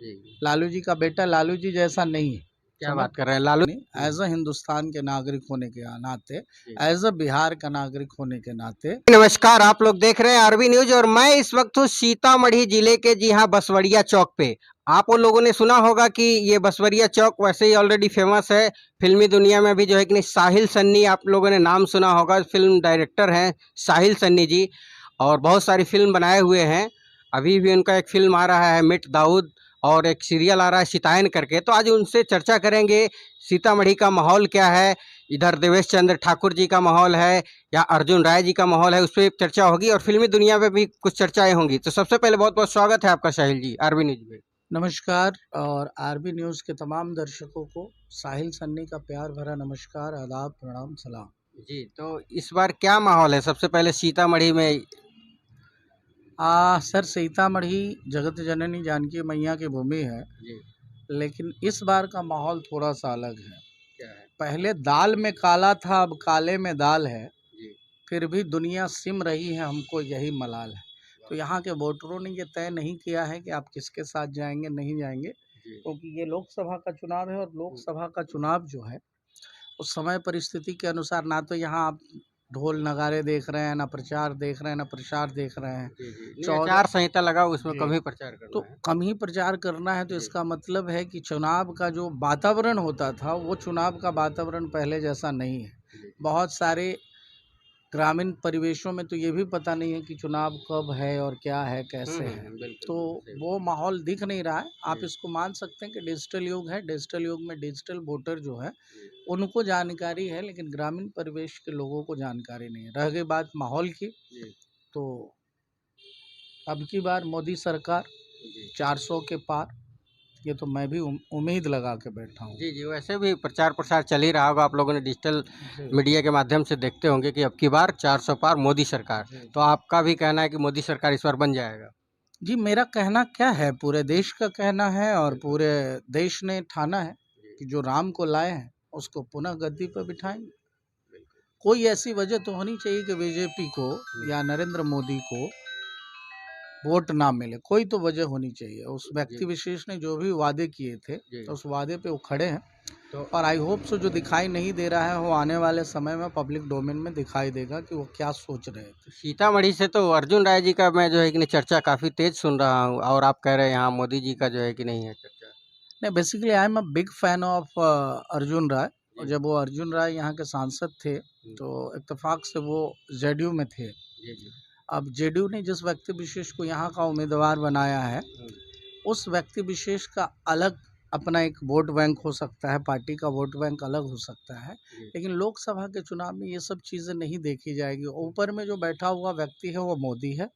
जी। लालू जी का बेटा लालू जी जैसा नहीं है। क्या बात कर रहे हैं लालू? एज अ हिंदुस्तान के नागरिक होने के नाते, जी। एज अ बिहार का नागरिक होने के नाते। नमस्कार, आप लोग देख रहे हैं आरबी न्यूज और मैं इस वक्त हूँ सीतामढ़ी जिले के, जी हाँ, बसवड़िया चौक पे। आप लोगों ने सुना होगा कि ये बसवड़िया चौक वैसे ही ऑलरेडी फेमस है फिल्मी दुनिया में भी, जो है कि नहीं, साहिल सन्नी, आप लोगों ने नाम सुना होगा, फिल्म डायरेक्टर हैं साहिल सन्नी जी, और बहुत सारी फिल्म बनाए हुए हैं। अभी भी उनका एक फिल्म आ रहा है मिट दाऊद, और एक सीरियल आ रहा है सितायन करके। तो आज उनसे चर्चा करेंगे सीतामढ़ी का माहौल क्या है, इधर देवेश चंद्र ठाकुर जी का माहौल है या अर्जुन राय जी का माहौल है, उस पर चर्चा होगी और फिल्मी दुनिया में भी कुछ चर्चाएं होंगी। तो सबसे पहले बहुत बहुत स्वागत है आपका साहिल जी आरबी न्यूज में। नमस्कार, और आरबी न्यूज़ के तमाम दर्शकों को साहिल सन्नी का प्यार भरा नमस्कार, आदाब, प्रणाम, सलाम। जी, तो इस बार क्या माहौल है सबसे पहले सीतामढ़ी में? सर, सीतामढ़ी जगत जननी जानकी मैया की भूमि है, जी। लेकिन इस बार का माहौल थोड़ा सा अलग है। क्या है? पहले दाल में काला था, अब काले में दाल है। जी। फिर भी दुनिया सिम रही है, हमको यही मलाल है। तो यहाँ के वोटरों ने ये तय नहीं किया है कि आप किसके साथ जाएंगे, नहीं जाएंगे, क्योंकि ये लोकसभा का चुनाव है, और लोकसभा का चुनाव जो है उस समय परिस्थिति के अनुसार ना तो यहाँ आप ढोल नगाड़े देख रहे हैं, ना प्रचार देख रहे हैं, ना प्रसार देख रहे हैं। आचार संहिता लगा, उसमें जी। कम ही प्रचार तो करना है। कम ही प्रचार करना है, तो जी। इसका मतलब है कि चुनाव का जो वातावरण होता था, वो चुनाव का वातावरण पहले जैसा नहीं है। जी। बहुत सारे ग्रामीण परिवेशों में तो ये भी पता नहीं है कि चुनाव कब है और क्या है, कैसे है। बिल्कुल, तो सही वो माहौल दिख नहीं रहा है। आप जी। इसको मान सकते हैं कि डिजिटल युग है। डिजिटल युग में डिजिटल वोटर जो है जी। उनको जानकारी है, लेकिन ग्रामीण परिवेश के लोगों को जानकारी नहीं है। रह गई बात माहौल की, जी। तो अब की बार मोदी सरकार जी। 400 के पार, ये तो मैं भी उम्मीद लगा के बैठा हूँ। जी, जी, वैसे भी प्रचार प्रसार चल ही रहा होगा, आप लोगों ने डिजिटल जी। मीडिया के माध्यम से देखते होंगे कि अब की बार 400 पार मोदी सरकार। जी। तो आपका भी कहना है कि मोदी सरकार इस बार बन जाएगा? जी, मेरा कहना क्या है, पूरे देश का कहना है, और पूरे देश ने ठाना है कि जो राम को लाए हैं उसको पुनः गद्दी पर बिठाएंगे। कोई ऐसी वजह तो होनी चाहिए कि बीजेपी को या नरेंद्र मोदी को वोट ना मिले। कोई तो वजह होनी चाहिए। उस व्यक्ति विशेष ने जो भी वादे किए थे, तो उस वादे पे वो खड़े हैं, और आई होप सो जो दिखाई नहीं दे रहा है वो आने वाले समय में पब्लिक डोमेन में दिखाई देगा कि वो क्या सोच रहे थे। सीतामढ़ी से तो अर्जुन राय जी का मैं जो है कि नहीं चर्चा काफ़ी तेज सुन रहा हूँ, और आप कह रहे हैं यहाँ मोदी जी का जो है कि नहीं है चर्चा। नहीं, basically I am a big fan of Arjun Rai. और जब वो अर्जुन राय यहाँ के सांसद थे, तो इत्तेफाक से वो जेडीयू में थे। जी। जी। अब जेडीयू ने जिस व्यक्ति विशेष को यहाँ का उम्मीदवार बनाया है, उस व्यक्ति विशेष का अलग अपना एक वोट बैंक हो सकता है, पार्टी का वोट बैंक अलग हो सकता है, लेकिन लोकसभा के चुनाव में ये सब चीज़ें नहीं देखी जाएगी। ऊपर में जो बैठा हुआ व्यक्ति है वो मोदी है,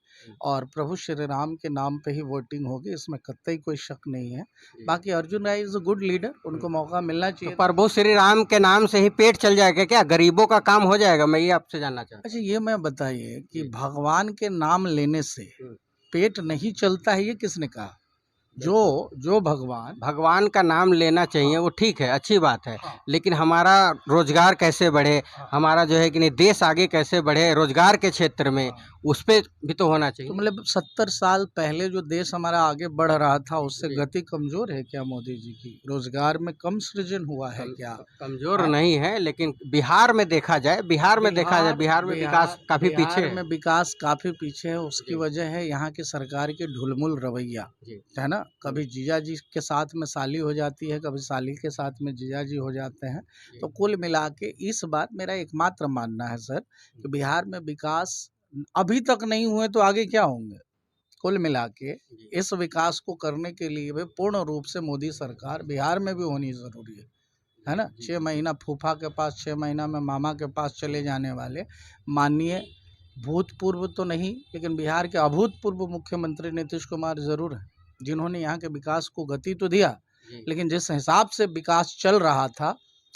और प्रभु श्री राम के नाम पे ही वोटिंग होगी, इसमें कतई कोई शक नहीं है। बाकी Arjun Rai is a good leader, उनको मौका मिलना तो चाहिए। प्रभु श्री राम के नाम से ही पेट चल जाएगा क्या? गरीबों का काम हो जाएगा? मैं ये आपसे जानना चाहता अच्छा, ये मैं बताइए कि जी। भगवान के नाम लेने से पेट नहीं चलता है, ये किसने कहा? जो भगवान का नाम लेना चाहिए, वो ठीक है, अच्छी बात है, लेकिन हमारा रोजगार कैसे बढ़े, हमारा जो है कि नहीं देश आगे कैसे बढ़े रोजगार के क्षेत्र में, उस पे भी तो होना चाहिए। तो मतलब 70 साल पहले जो देश हमारा आगे बढ़ रहा था, उससे जी। गति कमजोर है क्या मोदी जी की? रोजगार में कम सृजन हुआ है क्या? कमजोर नहीं है, लेकिन बिहार में देखा जाए, बिहार में विकास काफी पीछे बिहार है। में विकास काफी पीछे है। उसकी जी। वजह है यहाँ की सरकार की ढुलमुल रवैया, जी। है ना। कभी जीजा जी के साथ में साली हो जाती है, कभी साली के साथ में जीजा जी हो जाते हैं। तो कुल मिला के इस बार मेरा एकमात्र मानना है सर, कि बिहार में विकास अभी तक नहीं हुए तो आगे क्या होंगे। कुल मिला के इस विकास को करने के लिए भी पूर्ण रूप से मोदी सरकार बिहार में भी होनी ज़रूरी है ना। 6 महीना फूफा के पास, 6 महीना में मामा के पास चले जाने वाले माननीय भूतपूर्व तो नहीं, लेकिन बिहार के अभूतपूर्व मुख्यमंत्री नीतीश कुमार ज़रूर हैं, जिन्होंने यहाँ के विकास को गति तो दिया, लेकिन जिस हिसाब से विकास चल रहा था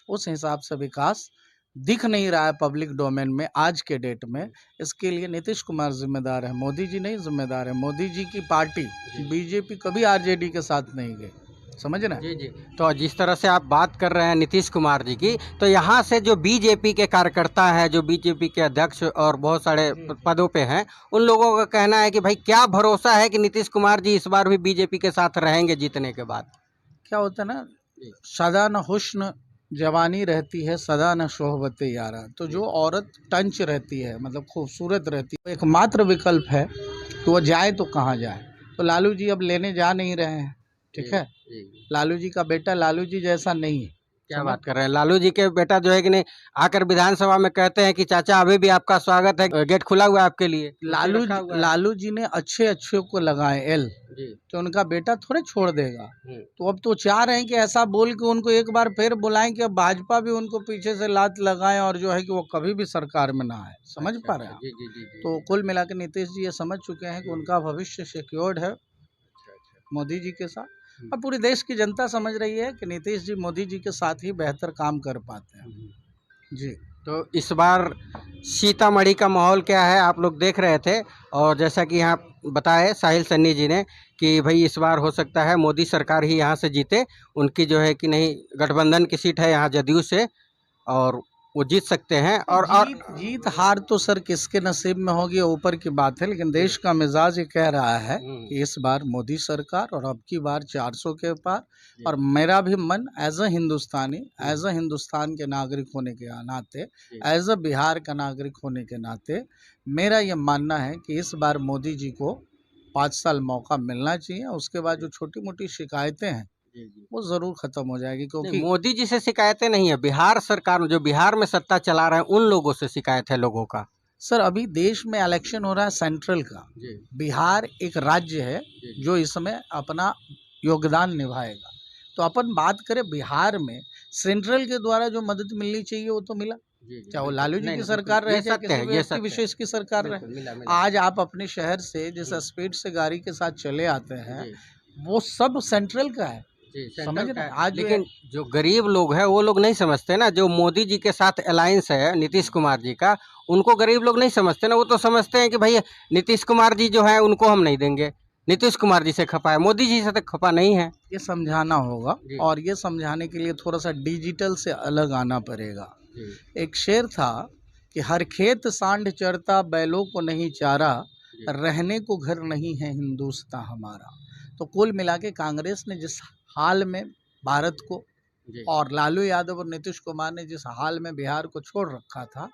उस हिसाब से विकास दिख नहीं रहा है पब्लिक डोमेन में आज के डेट में। इसके लिए नीतीश कुमार जिम्मेदार है, मोदी जी नहीं जिम्मेदार है। मोदी जी की पार्टी बीजेपी कभी आरजेडी के साथ नहीं गई, समझ ना। जी जी। तो जिस तरह से आप बात कर रहे हैं नीतीश कुमार जी की, तो यहाँ से जो बीजेपी के कार्यकर्ता हैं, जो बीजेपी के अध्यक्ष और बहुत सारे पदों पे हैं, उन लोगों का कहना है कि भाई क्या भरोसा है कि नीतीश कुमार जी इस बार भी बीजेपी के साथ रहेंगे जीतने के बाद। क्या होता है ना, सदा न हुस्न जवानी रहती है, सदा न सोहबत यारा। तो जो औरत टंच रहती है, मतलब खूबसूरत रहती है, एकमात्र विकल्प है कि वो जाए तो कहाँ जाए। तो लालू जी अब लेने जा नहीं रहे हैं, ठीक है। लालू जी का बेटा लालू जी जैसा नहीं है। क्या बात कर रहे हैं, लालू जी के बेटा जो है कि नहीं आकर विधानसभा में कहते हैं कि चाचा अभी भी आपका स्वागत है, गेट खुला हुआ है आपके लिए। लालू जी ने अच्छे अच्छे को लगाए एल, तो उनका बेटा थोड़े छोड़ देगा। तो अब तो चाह रहे हैं कि ऐसा बोल के उनको एक बार फिर बुलाएं कि अब भाजपा भी उनको पीछे से लात लगाए और जो है कि वो कभी भी सरकार में ना आए। समझ पा रहे हैं। तो कुल मिला के नीतीश जी ये समझ चुके हैं कि उनका भविष्य सिक्योर्ड है मोदी जी के साथ, और पूरी देश की जनता समझ रही है कि नीतीश जी मोदी जी के साथ ही बेहतर काम कर पाते हैं। जी। तो इस बार सीतामढ़ी का माहौल क्या है आप लोग देख रहे थे, और जैसा कि यहाँ बताए साहिल सन्नी जी ने कि भाई इस बार हो सकता है मोदी सरकार ही यहाँ से जीते, उनकी जो है कि नहीं गठबंधन की सीट है यहाँ जदयू से, और वो जीत सकते हैं। और जीत हार तो सर किसके नसीब में होगी ऊपर की बात है, लेकिन देश का मिजाज ये कह रहा है कि इस बार मोदी सरकार, और अब की बार 400 के पार। और मेरा भी मन as a Hindustani, as a Hindustan के नागरिक होने के नाते, एज अ बिहार का नागरिक होने के नाते मेरा ये मानना है कि इस बार मोदी जी को 5 साल मौका मिलना चाहिए। उसके बाद जो छोटी मोटी शिकायतें हैं वो जरूर खत्म हो जाएगी, क्योंकि मोदी जी से शिकायतें नहीं है, बिहार सरकार जो बिहार में सत्ता चला रहे हैं उन लोगों से शिकायत है लोगों का। सर अभी देश में इलेक्शन हो रहा है सेंट्रल का, बिहार एक राज्य है जो इसमें अपना योगदान निभाएगा। तो अपन बात करें बिहार में सेंट्रल के द्वारा जो मदद मिलनी चाहिए वो तो मिला, चाहे वो लालू जी की सरकार रहे चाहे किसी व्यक्ति विशेष की सरकार रहे। आज आप अपने शहर से जिस स्पीड से गाड़ी के साथ चले आते हैं वो सब सेंट्रल का है। समझ रहे हैं। आज लेकिन जो गरीब लोग हैं वो लोग नहीं समझते ना, जो मोदी जी के साथ अलायंस है नीतीश कुमार जी का, उनको गरीब लोग नहीं समझते ना। वो तो समझते हैं कि भाई नीतीश कुमार जी जो है उनको हम नहीं देंगे, नीतीश कुमार जी से खपा है, मोदी जी से तो खपा नहीं है। ये समझाना होगा, और ये समझाने के लिए थोड़ा सा डिजिटल से अलग आना पड़ेगा। एक शेर था कि हर खेत सांड चरता बैलों को नहीं चारा, रहने को घर नहीं है हिंदुस्तान हमारा। तो कुल मिला के कांग्रेस ने जिस हाल में भारत को, और लालू यादव और नीतीश कुमार ने जिस हाल में बिहार को छोड़ रखा था,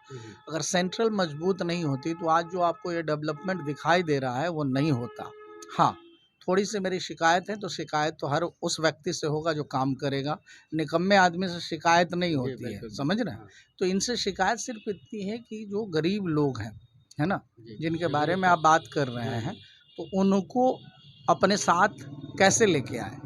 अगर सेंट्रल मजबूत नहीं होती तो आज जो आपको ये डेवलपमेंट दिखाई दे रहा है वो नहीं होता। हाँ, थोड़ी सी मेरी शिकायत है, तो शिकायत तो हर उस व्यक्ति से होगा जो काम करेगा, निकम्मे आदमी से शिकायत नहीं होती है। समझ रहे हैं। तो इनसे शिकायत सिर्फ इतनी है कि जो गरीब लोग हैं, है ना, जिनके बारे में आप बात कर रहे हैं, तो उनको अपने साथ कैसे लेके आए।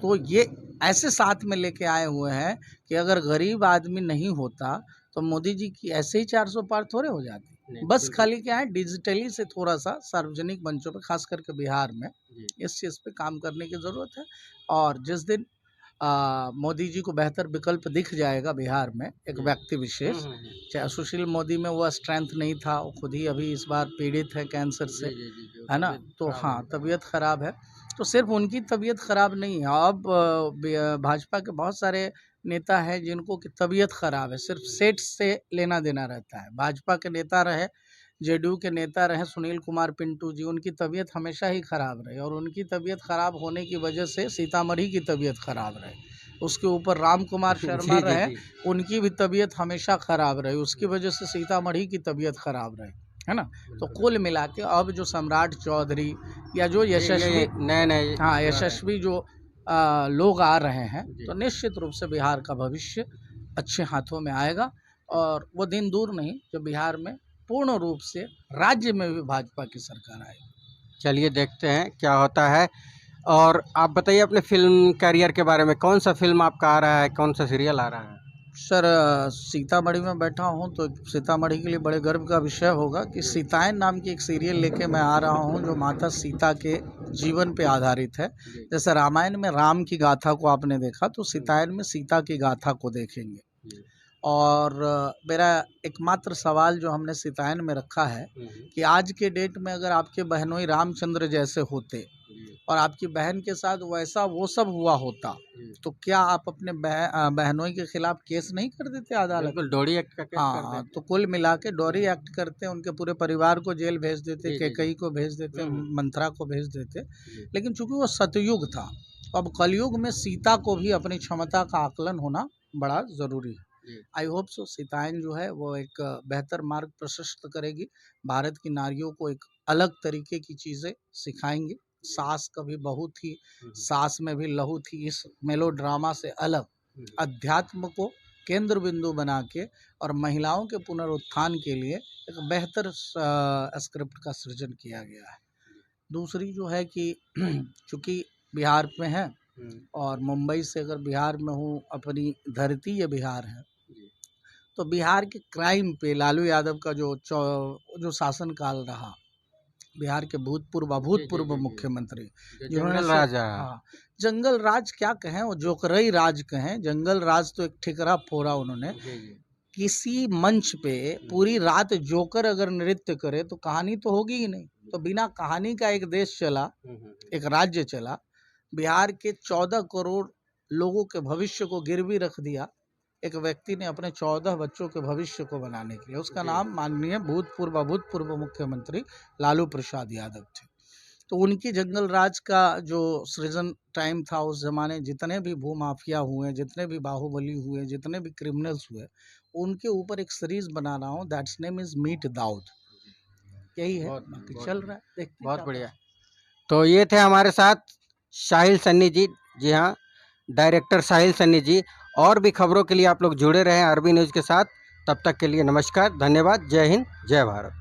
तो ये ऐसे साथ में लेके आए हुए हैं कि अगर गरीब आदमी नहीं होता तो मोदी जी की ऐसे ही 400 पार थोड़े हो जाती। बस खाली क्या है, डिजिटली से थोड़ा सा सार्वजनिक मंचों पे, खास करके बिहार में इस चीज़ पे काम करने की ज़रूरत है। और जिस दिन मोदी जी को बेहतर विकल्प दिख जाएगा बिहार में, एक व्यक्ति विशेष, चाहे सुशील मोदी में वो स्ट्रेंथ नहीं था, वो खुद ही अभी इस बार पीड़ित है कैंसर से, है ना। तो हाँ, तबीयत खराब है। तो सिर्फ उनकी तबीयत खराब नहीं है, अब भाजपा के बहुत सारे नेता हैं जिनको की तबीयत खराब है, सिर्फ सेट से लेना देना रहता है। भाजपा के नेता रहे, जेडीयू के नेता रहे सुनील कुमार पिंटू जी, उनकी तबीयत हमेशा ही खराब रही, और उनकी तबीयत खराब होने की वजह से सीतामढ़ी की तबीयत खराब रही। उसके ऊपर राम कुमार शर्मा रहे, उनकी भी तबीयत हमेशा खराब रही, उसकी वजह से सीतामढ़ी की तबीयत खराब रही, है ना। तो कुल मिला के अब जो सम्राट चौधरी या जो यशस्वी नए हाँ यशस्वी जो लोग आ रहे हैं, तो निश्चित रूप से बिहार का भविष्य अच्छे हाथों में आएगा। और वो दिन दूर नहीं जब बिहार में पूर्ण रूप से राज्य में भी भाजपा की सरकार आएगी। चलिए देखते हैं क्या होता है। और आप बताइए अपने फिल्म करियर के बारे में, कौन सा फिल्म आपका आ रहा है, कौन सा सीरियल आ रहा है? सर सीतामढ़ी में बैठा हूँ तो सीतामढ़ी के लिए बड़े गर्व का विषय होगा कि सीतायन नाम की एक सीरियल लेके मैं आ रहा हूँ, जो माता सीता के जीवन पे आधारित है। जैसे रामायण में राम की गाथा को आपने देखा, तो सीतायन में सीता की गाथा को देखेंगे। और मेरा एकमात्र सवाल जो हमने सीतायन में रखा है कि आज के डेट में अगर आपके बहनोई रामचंद्र जैसे होते और आपकी बहन के साथ वैसा वो सब हुआ होता तो क्या आप अपने बहनों के खिलाफ केस नहीं कर देते अदालत? बिल्कुल डोरी एक्ट का केस कर हाँ, देते। तो कुल मिला के डोरी एक्ट करते, उनके पूरे परिवार को जेल भेज देते, जी, जी, कैकई को भेज देते, मंथरा को भेज देते। जी। लेकिन चूंकि वो सतयुग था, अब कलयुग में सीता को भी अपनी क्षमता का आकलन होना बड़ा जरूरी है। जी। आई होप सो सीताएं जो है वो एक बेहतर मार्ग प्रशस्त करेगी, भारत की नारियों को एक अलग तरीके की चीज़ें सिखाएंगी। सास कभी बहू थी, सास में भी लहू थी, इस मेलोड्रामा से अलग अध्यात्म को केंद्र बिंदु बना के और महिलाओं के पुनरुत्थान के लिए एक बेहतर स्क्रिप्ट का सृजन किया गया है। दूसरी जो है कि चूँकि बिहार में है और मुंबई से अगर बिहार में हूँ, अपनी धरती ये बिहार है, तो बिहार के क्राइम पे लालू यादव का जो शासनकाल रहा, बिहार के भूतपूर्व मुख्यमंत्री जिन्होंने जंगल राज रहा। हाँ, जंगल राज क्या कहें, वो जोकरई राज कहें, जंगल राज तो एक ठिकरा फोड़ा उन्होंने। किसी मंच पे पूरी रात जोकर अगर नृत्य करे तो कहानी तो होगी ही नहीं। तो बिना कहानी का एक देश चला, एक राज्य चला, बिहार के 14 करोड़ लोगों के भविष्य को गिरवी रख दिया एक व्यक्ति ने अपने 14 बच्चों के भविष्य को बनाने के लिए। उसका नाम माननीय भूतपूर्व मुख्यमंत्री लालू प्रसाद यादव थे। तो उनकी जंगल राज का जो सृजन टाइम था उस जमाने, जितने भी भूमाफिया हुए, जितने भी बाहुबली हुए, जितने भी क्रिमिनल्स हुए, उनके ऊपर एक सीरीज बना रहा हूँ, that's name is meet Dawood. यही है, बाकी चल रहा है, देखते बहुत बढ़िया। तो ये थे हमारे साथ साहिल सन्नी जी। जी हाँ, डायरेक्टर साहिल सन्नी जी। और भी खबरों के लिए आप लोग जुड़े रहें आरबी न्यूज़ के साथ। तब तक के लिए नमस्कार, धन्यवाद, जय हिंद, जय भारत।